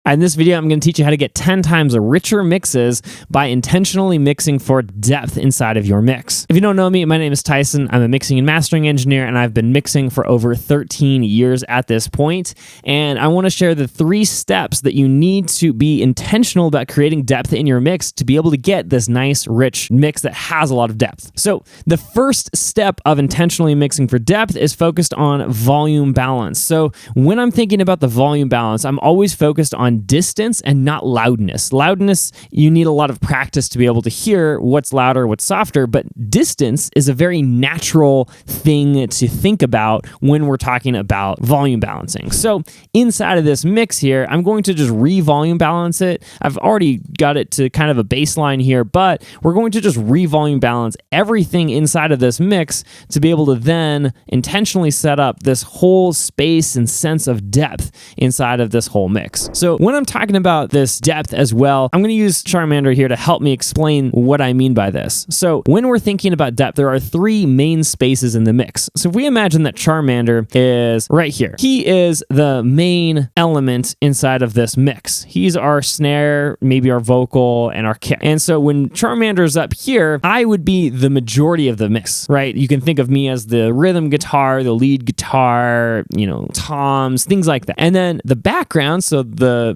In this video, I'm going to teach you how to get 10 times richer mixes by intentionally mixing for depth inside of your mix. If you don't know me, my name is Tyson. I'm a mixing and mastering engineer, and I've been mixing for over 13 years at this point. And I want to share the 3 steps that you need to be intentional about creating depth in your mix to be able to get this nice, rich mix that has a lot of depth. So the first step of intentionally mixing for depth is focused on volume balance. So when I'm thinking about the volume balance, I'm always focused on distance and not loudness. Loudness, you need a lot of practice to be able to hear what's louder, what's softer, but distance is a very natural thing to think about when we're talking about volume balancing. So inside of this mix here, I'm going to just re-volume balance it. I've already got it to kind of a baseline here, but we're going to just re-volume balance everything inside of this mix to be able to then intentionally set up this whole space and sense of depth inside of this whole mix. So when I'm talking about this depth as well, I'm going to use Charmander here to help me explain what I mean by this. So when we're thinking about depth, there are 3 main spaces in the mix. So if we imagine that Charmander is right here, he is the main element inside of this mix. He's our snare, maybe our vocal, and our kick. And so when Charmander's up here, I would be the majority of the mix, right? You can think of me as the rhythm guitar, the lead guitar, toms, things like that. And then the background, so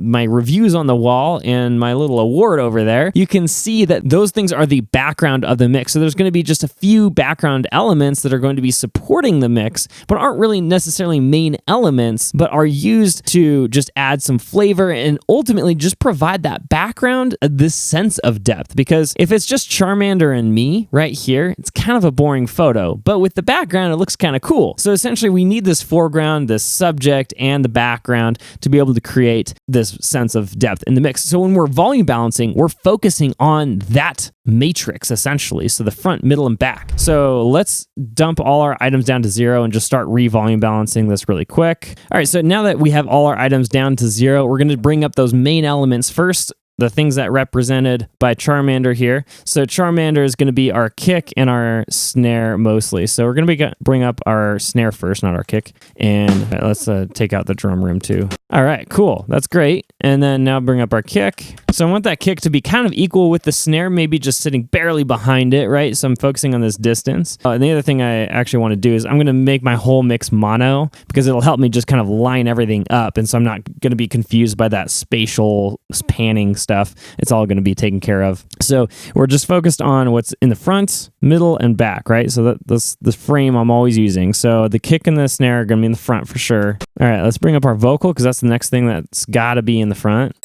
my reviews on the wall and my little award over there, you can see that those things are the background of the mix. So there's going to be just a few background elements that are going to be supporting the mix, but aren't really necessarily main elements, but are used to just add some flavor and ultimately just provide that background, this sense of depth. Because if it's just Charmander and me right here, it's kind of a boring photo, but with the background, it looks kind of cool. So essentially we need this foreground, this subject, and the background to be able to create this sense of depth in the mix. So when we're volume balancing, we're focusing on that matrix essentially. So the front, middle, and back. So let's dump all our items down to 0 and just start re-volume balancing this really quick. All right, so now that we have all our items down to 0, we're going to bring up those main elements first, the things that represented by Charmander here. So Charmander is going to be our kick and our snare mostly. So we're going to bring up our snare first, not our kick. And let's take out the drum room too. All right, cool. That's great. And then now bring up our kick. So I want that kick to be kind of equal with the snare, maybe just sitting barely behind it, right? So I'm focusing on this distance. And the other thing I actually want to do is I'm going to make my whole mix mono because it'll help me just kind of line everything up. And so I'm not going to be confused by that spatial panning stuff. It's all going to be taken care of. So we're just focused on what's in the front, middle, and back, right? So that's the frame I'm always using. So the kick and the snare are going to be in the front for sure. All right, let's bring up our vocal because that's the next thing that's got to be in the front.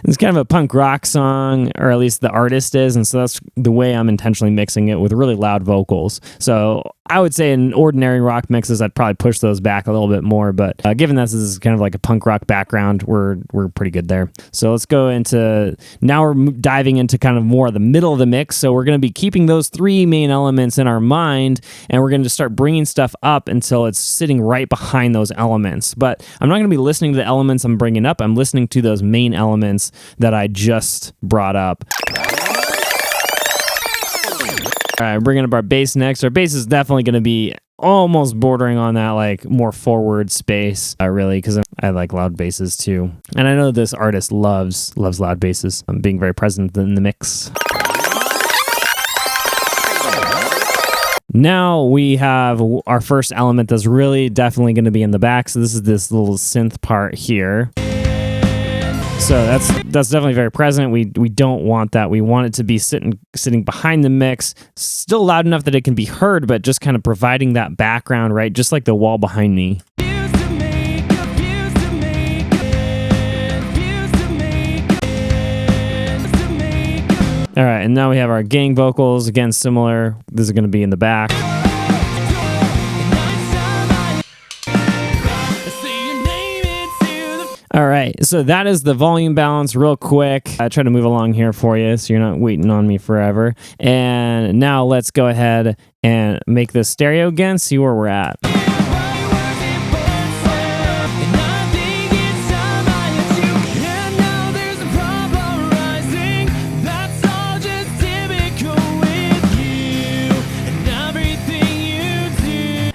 It's kind of a punk rock song, or at least the artist is, and so that's the way I'm intentionally mixing it with really loud vocals. So I would say in ordinary rock mixes, I'd probably push those back a little bit more, but given this is kind of like a punk rock background, we're pretty good there. So let's go into, now we're diving into kind of more of the middle of the mix. So we're going to be keeping those 3 main elements in our mind, and we're going to start bringing stuff up until it's sitting right behind those elements. But I'm not going to be listening to the elements I'm bringing up. I'm listening to those main elements that I just brought up. All right, bringing up our bass next. Our bass is definitely going to be almost bordering on that like more forward space, really, because I like loud basses too. And I know this artist loves loud basses. I'm being very present in the mix. Now we have our first element that's really definitely going to be in the back. So this is this little synth part here. So that's definitely very present. We don't want that. We want it to be sitting behind the mix, still loud enough that it can be heard, but just kind of providing that background, right? Just like the wall behind me. All right, and now we have our gang vocals. Again, similar. This is going to be in the back. All right, so that is the volume balance real quick. I try to move along here for you so you're not waiting on me forever. And now let's go ahead and make this stereo again, see where we're at.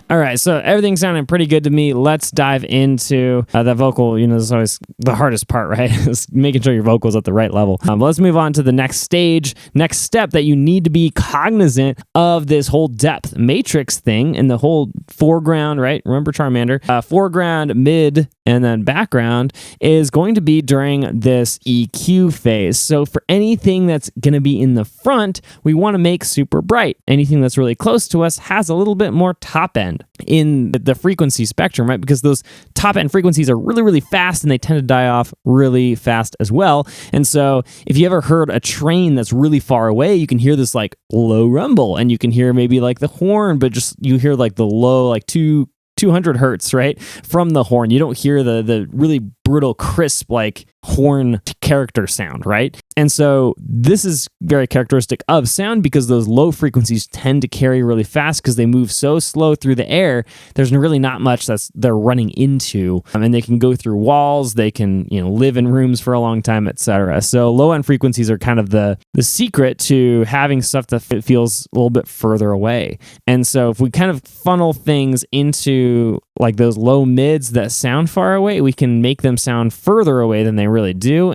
All right, so everything's sounding pretty good to me. Let's dive into that vocal. You know, this is always the hardest part, right? Is making sure your vocal's at the right level. But let's move on to the next stage, next step that you need to be cognizant of this whole depth matrix thing and the whole foreground, right? Remember Charmander? Foreground, mid, and then background is going to be during this EQ phase. So for anything that's going to be in the front, we want to make super bright. Anything that's really close to us has a little bit more top end in the frequency spectrum, right? Because those top end frequencies are really, really fast and they tend to die off really fast as well. And so if you ever heard a train that's really far away, you can hear this like low rumble and you can hear maybe like the horn, but just you hear like the low, like 200 hertz, right? From the horn. You don't hear the really brutal, crisp, like horn character sound, right? And so this is very characteristic of sound because those low frequencies tend to carry really fast because they move so slow through the air. There's really not much they're running into, and they can go through walls. They can, live in rooms for a long time, etc. So low end frequencies are kind of the secret to having stuff that feels a little bit further away. And so if we kind of funnel things into like those low mids that sound far away, we can make them sound further away than they really do.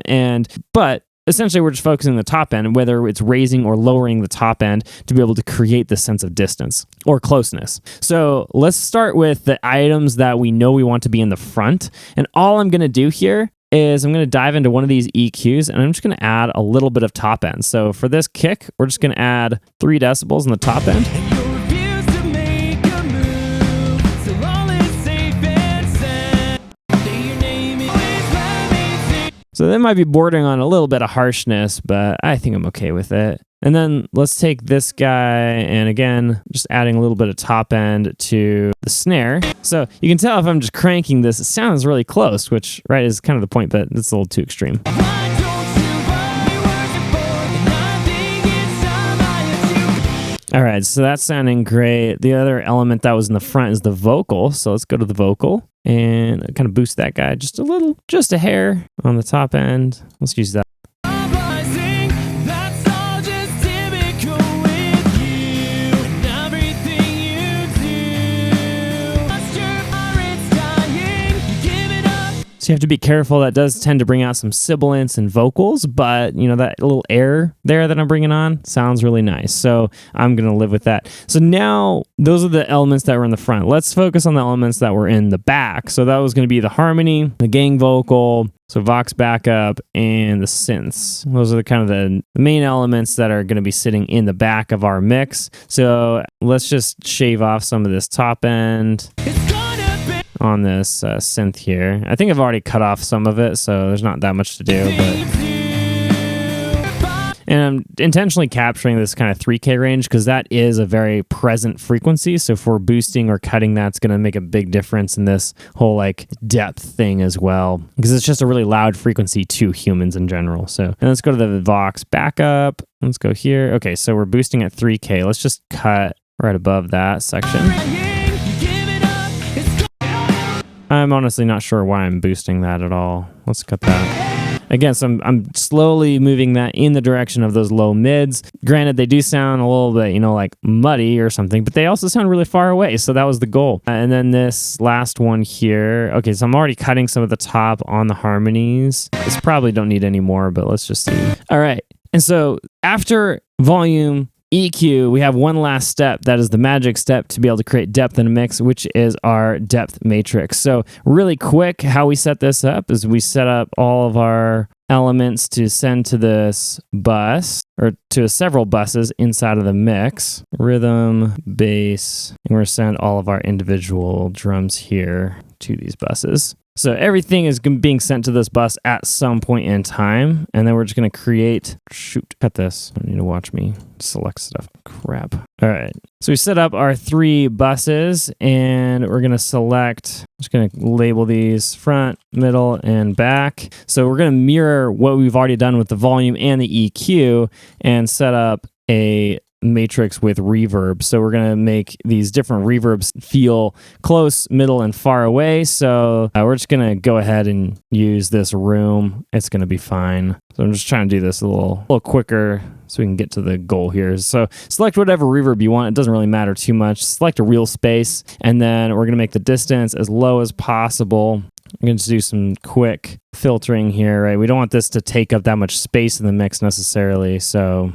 But essentially, we're just focusing on the top end, whether it's raising or lowering the top end to be able to create this sense of distance or closeness. So let's start with the items that we know we want to be in the front. And all I'm going to do here is I'm going to dive into one of these EQs and I'm just going to add a little bit of top end. So for this kick, we're just going to add 3 decibels in the top end. So that might be bordering on a little bit of harshness, but I think I'm okay with it. And then let's take this guy and again, just adding a little bit of top end to the snare. So you can tell if I'm just cranking this, it sounds really close, which right is kind of the point, but it's a little too extreme. All right, so that's sounding great. The other element that was in the front is the vocal. So let's go to the vocal and kind of boost that guy just a hair on the top end. Let's use that. So you have to be careful. That does tend to bring out some sibilance and vocals, but that little air there that I'm bringing on sounds really nice. So I'm going to live with that. So now those are the elements that were in the front. Let's focus on the elements that were in the back. So that was going to be the harmony, the gang vocal, so Vox backup, and the synths. Those are the kind of the main elements that are going to be sitting in the back of our mix. So let's just shave off some of this top end on this synth here. I think I've already cut off some of it, so there's not that much to do. And I'm intentionally capturing this kind of 3K range because that is a very present frequency. So if we're boosting or cutting that, it's going to make a big difference in this whole like depth thing as well, because it's just a really loud frequency to humans in general. So and let's go to the Vox backup. Let's go here. Okay, so we're boosting at 3K. Let's just cut right above that section. I'm honestly not sure why I'm boosting that at all. Let's cut that. Again, so I'm slowly moving that in the direction of those low mids. Granted, they do sound a little bit, like muddy or something, but they also sound really far away. So that was the goal. And then this last one here. Okay, so I'm already cutting some of the top on the harmonies. This probably don't need any more, but let's just see. All right. And so after volume, EQ, we have one last step. That is the magic step to be able to create depth in a mix, which is our depth matrix. So really quick, how we set this up is we set up all of our elements to send to this bus or to several buses inside of the mix. Rhythm, bass, and we're going to send all of our individual drums here to these buses. So everything is being sent to this bus at some point in time, and then we're just going to create... cut this. I don't need to watch me select stuff. Crap. All right. So we set up our 3 buses, and we're going to select... I'm just going to label these front, middle, and back. So we're going to mirror what we've already done with the volume and the EQ and set up a matrix with reverb. So we're going to make these different reverbs feel close, middle, and far away. So we're just going to go ahead and use this room. It's going to be fine. So I'm just trying to do this a little quicker so we can get to the goal here. So select whatever reverb you want. It doesn't really matter too much. Select a real space, and then we're going to make the distance as low as possible. I'm going to do some quick filtering here, right? We don't want this to take up that much space in the mix necessarily. So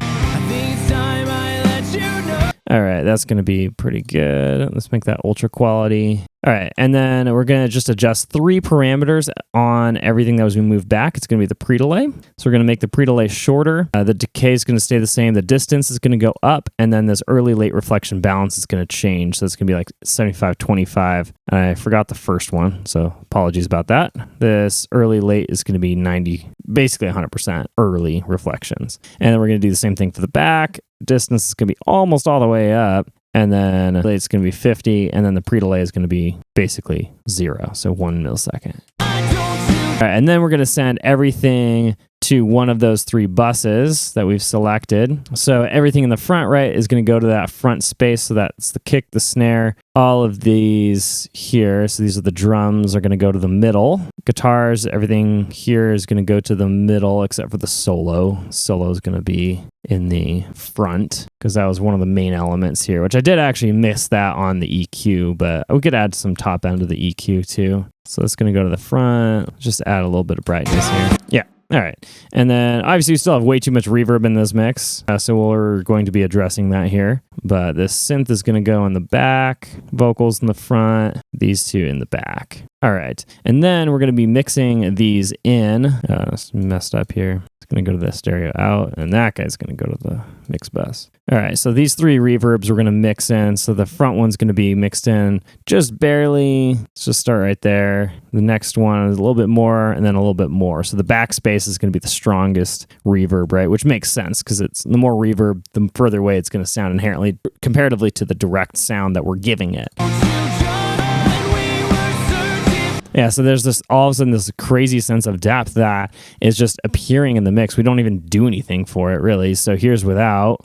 all right, that's going to be pretty good. Let's make that ultra quality. All right, and then we're going to just adjust 3 parameters on everything that was being moved back. It's going to be the pre-delay. So we're going to make the pre-delay shorter. The decay is going to stay the same. The distance is going to go up, and then this early late reflection balance is going to change. So it's going to be like 75-25. I forgot the first one, so apologies about that. This early late is going to be 90, basically 100% early reflections. And then we're going to do the same thing for the back. Distance is going to be almost all the way up. And then it's going to be 50, and then the pre-delay is going to be basically 0, so 1 millisecond. All right, and then we're going to send everything to one of those 3 buses that we've selected. So everything in the front right is going to go to that front space. So that's the kick, the snare, all of these here. So these are the drums are going to go to the middle. Guitars, everything here is going to go to the middle except for the solo. Solo is going to be in the front because that was one of the main elements here, which I did actually miss that on the EQ, but we could add some top end to the EQ too. So it's going to go to the front. Just add a little bit of brightness here. Yeah. All right. And then obviously we still have way too much reverb in this mix. So we're going to be addressing that here. But this synth is going to go in the back, vocals in the front, these 2 in the back. All right. And then we're going to be mixing these in. It's messed up here. It's going to go to the stereo out, and that guy's going to go to the mix bus. All right, so these 3 reverbs we're going to mix in. So the front one's going to be mixed in just barely. Let's just start right there. The next one is a little bit more, and then a little bit more. So the backspace is going to be the strongest reverb, right? Which makes sense because it's the more reverb, the further away it's going to sound inherently comparatively to the direct sound that we're giving it. Yeah, so there's this all of a sudden this crazy sense of depth that is just appearing in the mix. We don't even do anything for it, really. So here's without.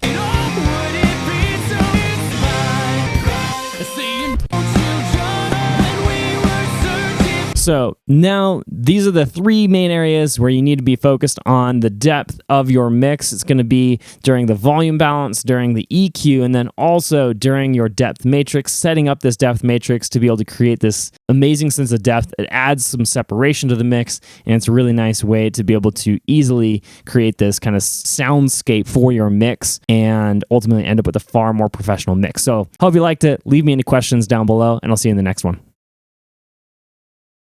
So now these are the 3 main areas where you need to be focused on the depth of your mix. It's going to be during the volume balance, during the EQ, and then also during your depth matrix, setting up this depth matrix to be able to create this amazing sense of depth. It adds some separation to the mix, and it's a really nice way to be able to easily create this kind of soundscape for your mix and ultimately end up with a far more professional mix. So hope you liked it. Leave me any questions down below, and I'll see you in the next one.